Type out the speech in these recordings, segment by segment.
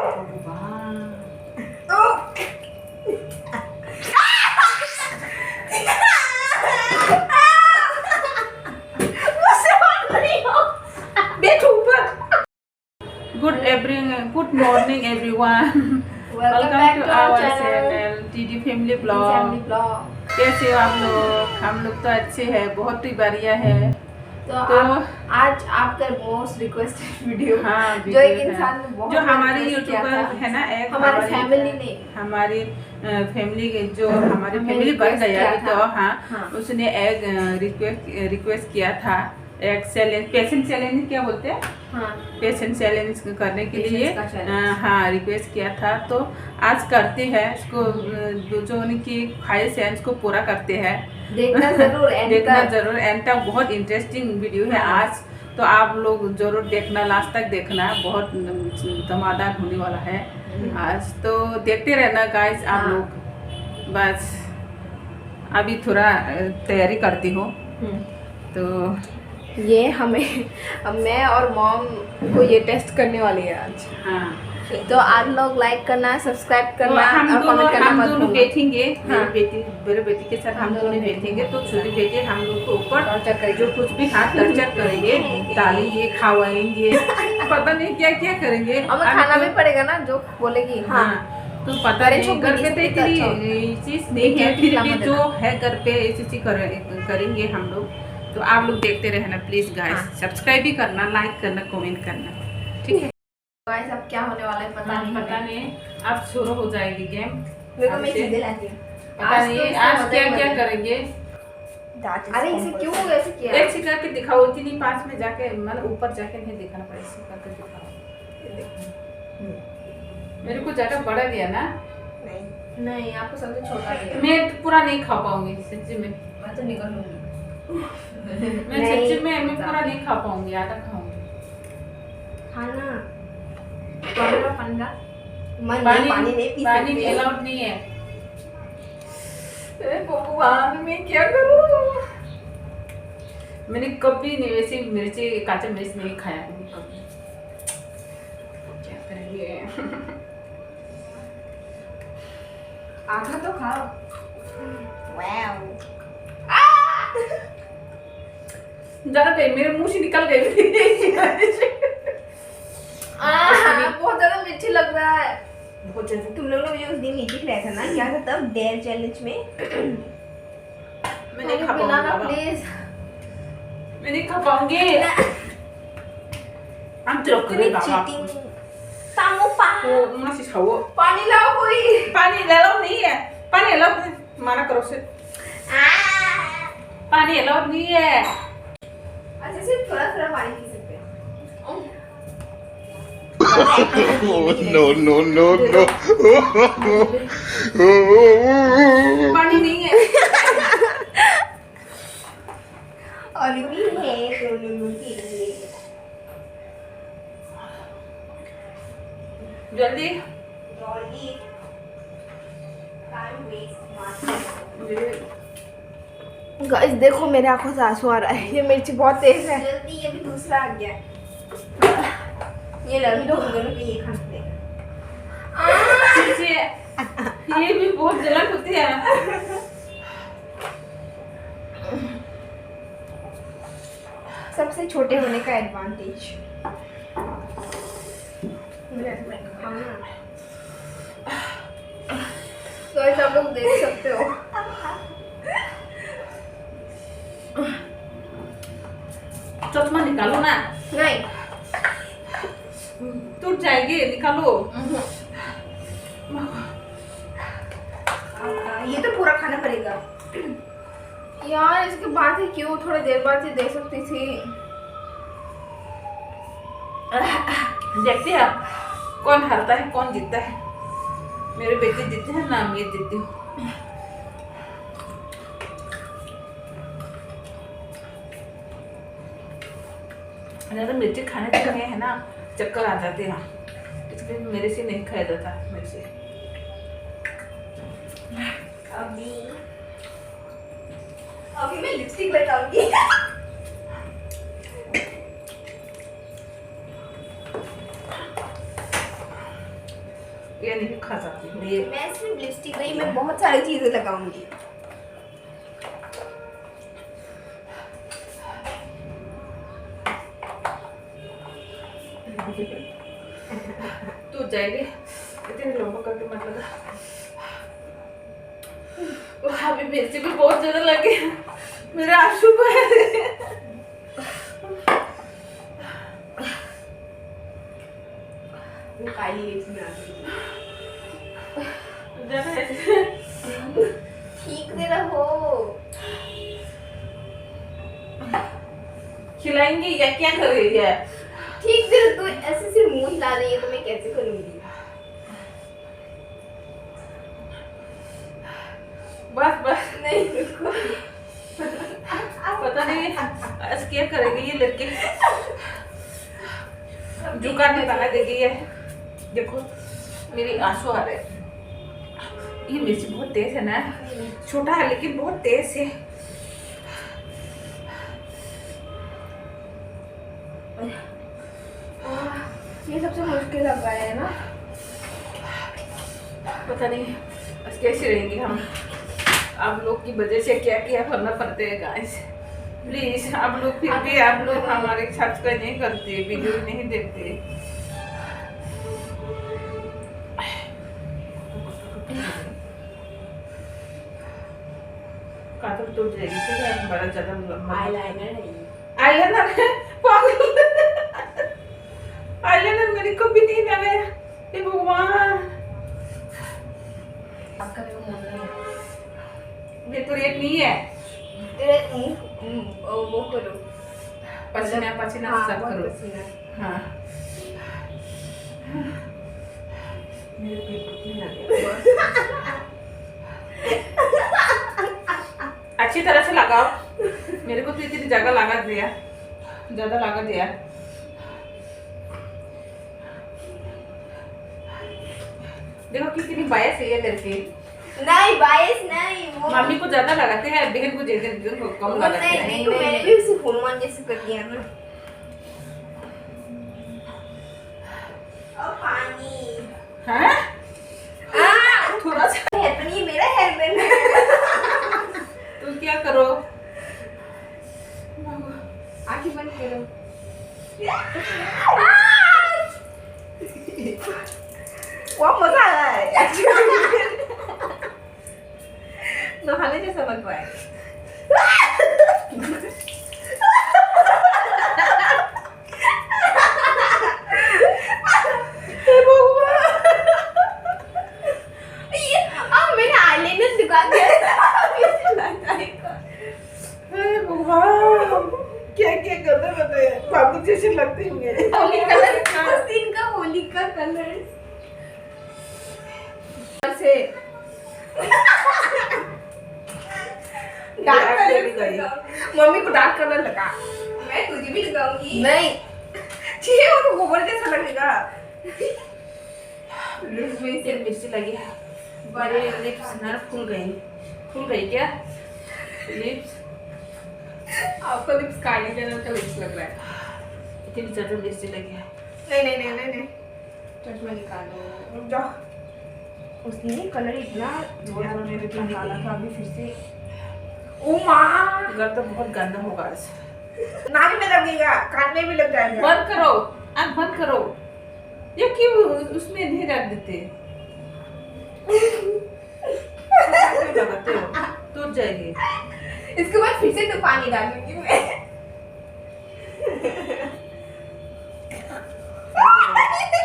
Good morning everyone. Welcome to our channel TD Family Vlog. कैसे हो आप लोग? हम लोग तो अच्छे हैं, बहुत ही बढ़िया है। तो आज आपका मोस्ट रिक्वेस्टेड वीडियो, हाँ, जो एक इंसान ने बहुत जो हमारी यूट्यूबर है ना, एक हमारी फैमिली ने हमारी फैमिली जो हमारी फैमिली बन गया तो हाँ, उसने एक रिक्वेस्ट किया था, एक चैलेंज, पेशेंट चैलेंज क्या बोलते हैं, पेशेंट चैलेंज करने के लिए हाँ रिक्वेस्ट किया था। तो आज करते हैं इसको, जो उनकी ख्वाहिश है उसको पूरा करते हैं। देखना जरूर एंड तक बहुत इंटरेस्टिंग वीडियो है आज, तो आप लोग जरूर देखना, लास्ट तक देखना, बहुत धमाकेदार होने वाला है आज। तो देखते रहना गाइस आप लोग। बस अभी थोड़ा तैयारी करती हूँ। तो ये मैं और मॉम को ये टेस्ट करने वाली है आज। हाँ, तो आप लोग लाइक करना, सब्सक्राइब करना और कमेंट करना मत भूलना। बैठेंगे, मेरे बेटी के साथ हम दोनों बैठेंगे। तो छोटी बेटी हम लोग को ऊपर जो कुछ भी हाथ टर्चर करेंगे, डालेंगे, खावाएंगे, पता नहीं क्या क्या करेंगे। हमें खाना भी पड़ेगा ना, जो बोलेगी। हाँ, तो पता नहीं, घर पे तो इतनी चीज नहीं है, फिर भी जो है घर पे ऐसी चीज करेंगे हम लोग। तो आप लोग देखते रहना प्लीज गाइस। सब्सक्राइब भी करना, लाइक करना, कमेंट करना, ठीक है गाइस। अब क्या होने वाला है पता नहीं। अब शुरू हो जाएगी गेम। मेरे को मैं चीजें लाती हूँ। पता नहीं आज क्या क्या करेंगे। अरे इसे क्यों ऐसे किया? एक से करके दिखाओ, इतनी पास में जाके, मतलब ऊपर जाके नहीं दिखाना पड़ेगा, ऐसे करके दिखाओ। मेरे को ज्यादा बड़ा दिया ना? नहीं, आपको सबसे छोटा दिया। मैं पूरा नहीं खा पाऊंगी सच्ची में। मैं तो निकल लूंगी। मैं सच्ची में मैं पूरा नहीं खा पाऊंगी, आधा खाऊंगी। खाना पंगा पानी नहीं पी, पानी अलाउड नहीं है। भगवान मैं क्या करूं? मैंने कभी नहीं वैसे मिर्ची, काचा मिर्च नहीं खाया कभी। क्या करेंगे? आधा तो खाओ। वाओ, ज्यादा पे मेरे मुंह से निकल गई। बहुत ज्यादा मिर्ची लग रहा है। बहुत ज्यादा। तुम लोग ने मुझे उस दिन नीचे खिलाया था ना, क्या था तब डेयर चैलेंज में। मैं नहीं खा पाऊंगी प्लीज, मैं नहीं खा पाऊंगी। हम तो करें बाबा। तामो तो मासी खाओ। पानी लाओ, कोई पानी ले लो, नहीं है पानी लो, माना करो से। पानी अलाउड नहीं है। अच्छा, सिर्फ थोड़ा थोड़ा पानी पी सकते हैं। No. पानी नहीं है। और भी है दोनों लोगों के लिए। जल्दी टाइम वेस्ट। गाइस देखो, मेरे आंखों से आंसू आ रहा है। ये मिर्ची बहुत तेज है। जल्दी, ये भी दूसरा आ गया। ये लड़की तो हम दोनों के ये खाते हैं। ये भी बहुत जलन होती है। सबसे छोटे होने का एडवांटेज। तो सब लोग देख सकते हो। चश्मा निकालो ना। नहीं, टूट जाएगी, निकालो। ये तो पूरा खाना पड़ेगा यार। इसके बाद ही क्यों, थोड़ी देर बाद ही दे सकती थी। देखते हैं कौन हारता है कौन जीतता है। मेरे बेटे जीते हैं ना, मैं जीती हूँ। ज्यादा मिर्ची खाने से है ना, चक्कर आ जाते हैं, इसलिए मेरे से नहीं खाया जाता मिर्ची। अभी मैं लिपस्टिक लगाऊंगी। ये नहीं खा सकती ये। मैं सिर्फ लिपस्टिक नहीं, मैं बहुत सारी चीजें लगाऊंगी। तू जाएगी इतने लोगों करके मत लगा। अभी मिर्ची भी बहुत ज्यादा लगे, मेरे आंसू बहे। काली लिप्स में आ गई। ठीक से रहो। खिलाएंगी या क्या कर रही है? ठीक से तू ऐसे सिर्फ मुंह हिला रही है तो मैं कैसे करूंगी? बस बस नहीं रुको। पता नहीं आज क्या करेगी ये लड़की। जुकाम निकाला देगी ये। देखो मेरी आंसू आ रहे हैं। ये मिर्ची बहुत तेज है ना, छोटा है लेकिन बहुत तेज है। ये सबसे मुश्किल लग रहा है ना। पता नहीं आज कैसे रहेंगे हम। आप लोग की वजह से क्या क्या करना पड़ते है गाइस। प्लीज आप लोग फिर भी आप लोग हमारे सब्सक्राइब नहीं करते, वीडियो नहीं देखते। कातर टूट जाएगी ठीक है, बड़ा ज्यादा लंबा आईलाइनर है ये। आईलाइनर आईलाइनर मेरे को भी नहीं लगाया। हे भगवान, आपका मेरे को मन नहीं है। ये तो रेट नहीं है। तेरे मुंह वो करो, पसीना पसीना हाँ, सब बहुत करो। पसीना। हाँ मेरे पेट दुखने लग गया। अच्छी तरह से लगाओ। मेरे को तो इतनी जगह लगा दिया, ज्यादा लगा दिया। देखो कितनी बायस है ये लड़की। नहीं बायस नहीं, वो मम्मी को ज्यादा लगाते हैं, बहन को ज्यादा कम लगाते हैं। नहीं, मैंने भी उसे हनुमान जैसे कर दिया ना। और पानी हाँ थोड़ा सा हेयरबैंड, ये मेरा हेयरबैंड है। तो क्या करो, आंखें बंद करो। बहुत मजा आ रहा है। नहाने जैसा लग रहा है। मैंने आईलाइनर दिखा दिया। क्या क्या करते बताए बाबू जैसे लगते होंगे। होली कलर उस दिन का होली का कलर से डार्क कलर मम्मी को डार्क कलर लगा। मैं तुझे भी लगाऊंगी। नहीं छी, वो तो गोबर जैसा लगेगा। लिप्स में से मिर्ची लगी है, बड़े लिप्स ना फूल गई क्या लिप्स? आपका लिप्स काले कलर का लिप्स लग रहा है। इतनी ज्यादा मिर्ची लगी है। नहीं चश्मा निकालो, रुक जाओ। उसने कलर इतना यार मेरे तो काला था, अभी फिर से। ओ माँ, घर तो बहुत गंदा होगा आज। नाक में लगेगा, कान में भी लग जाएगा। बंद करो, आँख बंद करो। ये क्यों उसमें नहीं रख देते? क्यों लगाते हो? टूट जाएगी। इसके बाद फिर से तो पानी डालूंगी मैं।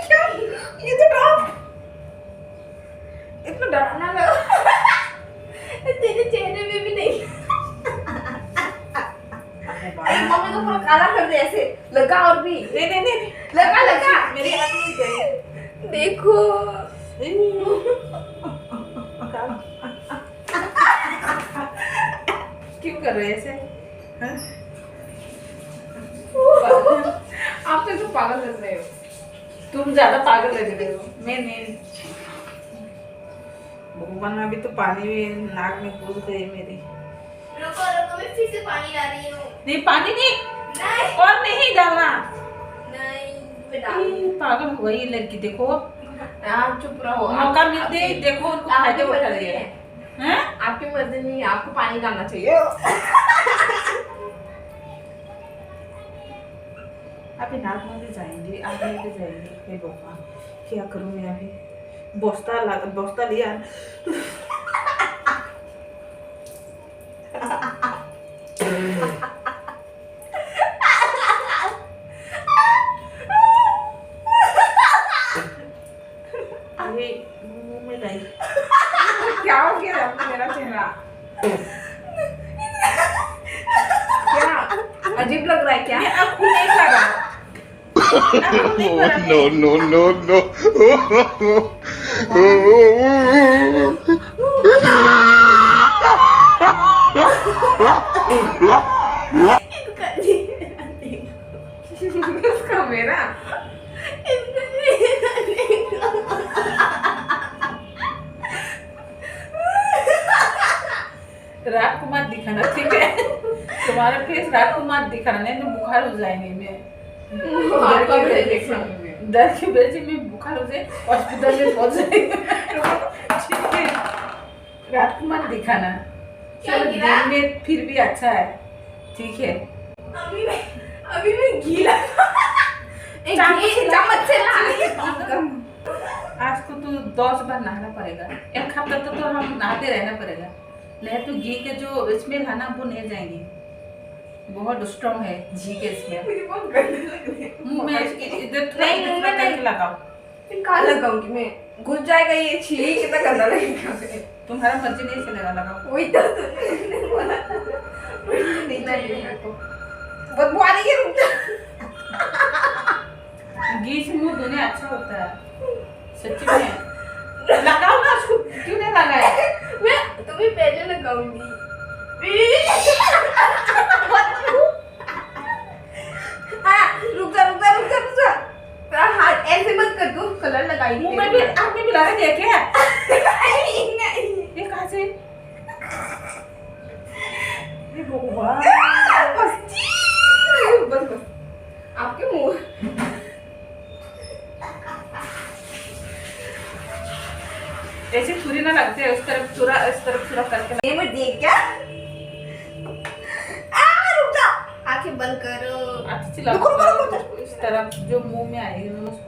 क्या? ये तो ड्रॉप इतना डरावना लगा। तेरे चेहरे में भी नहीं। मम्मी को पूरा काला कर दे ऐसे। लगा और भी। नहीं लगा मेरी आँख नहीं गई। देखो। क्यों कर रहे ऐसे? हाँ? आप तो पागल लग रहे हो। तुम ज्यादा पागल लग रहे हो। मैं नहीं। भगवान अभी तो पानी भी नाक में घुस गई मेरी। रुको मैं फिर से पानी ला रही हूँ। नहीं पानी नहीं और नहीं डालना। नहीं मैं डाल। पागल हो गई लड़की देखो। आप चुप रहो। मौका मिलते ही देखो उनको फायदे उठा रही है। हैं? आपकी मर्जी नहीं, आपको पानी डालना चाहिए। अभी नाक में भी जाएंगे, आगे भी जाएंगे। हे भगवान, क्या करूं मैं अभी? बस्ता लिया। अरे मुंह में नहीं। क्या हो गया आपको मेरा चेहरा? क्या अजीब लग रहा है क्या? मैं अब खुद नहीं कर रहा। No, no, no, no. इसका मेरा रात को मत दिखाना, ठीक है? तुम्हारा फेस रात को मत दिखाना, नहीं तो बुखार हो जाएंगे। मैं डर की वजह से मैं बुखार हो जाए, हॉस्पिटल में पहुंच जाएंगे। ठीक है, रात को मत दिखाना। चलो दिन में फिर भी अच्छा है, ठीक है? अभी मैं घी लगा चम्मच से ला। आज को तो 10 बार नहाना पड़ेगा। एक हफ्ता तो हम नहाते रहना पड़ेगा, नहीं तो घी के जो स्मेल है ना वो नहीं जाएंगी। बहुत स्ट्रॉन्ग है घी के स्मेल। मुझे बहुत गंदा लग रहा है। मुंह में इधर थोड़ा करके लगाओ। फिर कहाँ लगाऊंगी मैं? घुस जाएगा ये, छी कितना गंदा लगेगा। तुम्हारा मर्जी नहीं चलेगा, लगाओ। वही तो तुमने बोला था। नहीं चाहिए मेरे को। बदबू आ रही है, रुक जा। घी से मुंह धोने अच्छा होता है, सच्ची में। लगाओ ना उसको, क्यों नहीं लगाया? मैं तुम्हें पहले लगाऊंगी। हाँ, रुक जा। तेरा हाथ ऐसे मत कर, तू कलर लगाई मुंह में भी आँख में भी लगा दिया क्या? नहीं। ये कहाँ से? ये भगवान। बस आपके मुंह ऐसे छुरी ना लगते है, उस तरफ छुरा करके ये मैं देख क्या? रुक जा, आंखें बंद करो। अच्छी सी लगाओ। इस तरफ जो मुंह में आएगी भगवान।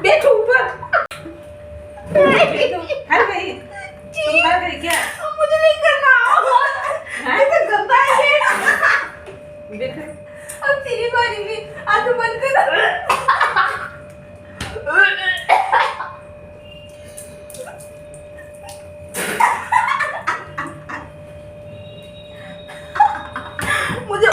बैठो ऊपर। हर गई तुम हर गई क्या? मुझे नहीं करना। ये तो गंदा है ये। देखो अब तेरी बारी में, आंखें बंद करो। मुझे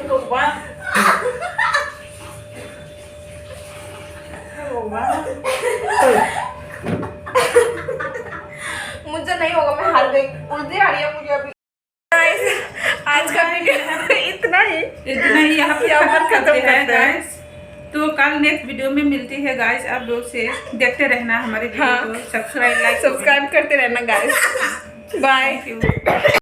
भगवान। मुझसे नहीं होगा, मैं हार गई। उल्टी आ रही है मुझे अभी। आज का वीडियो इतना ही यहाँ पे खत्म करते हैं गाइस। तो कल नेक्स्ट वीडियो में मिलती है गाइस। आप लोग से देखते रहना हमारे वीडियो को, सब्सक्राइब करते रहना गाइस। बाय।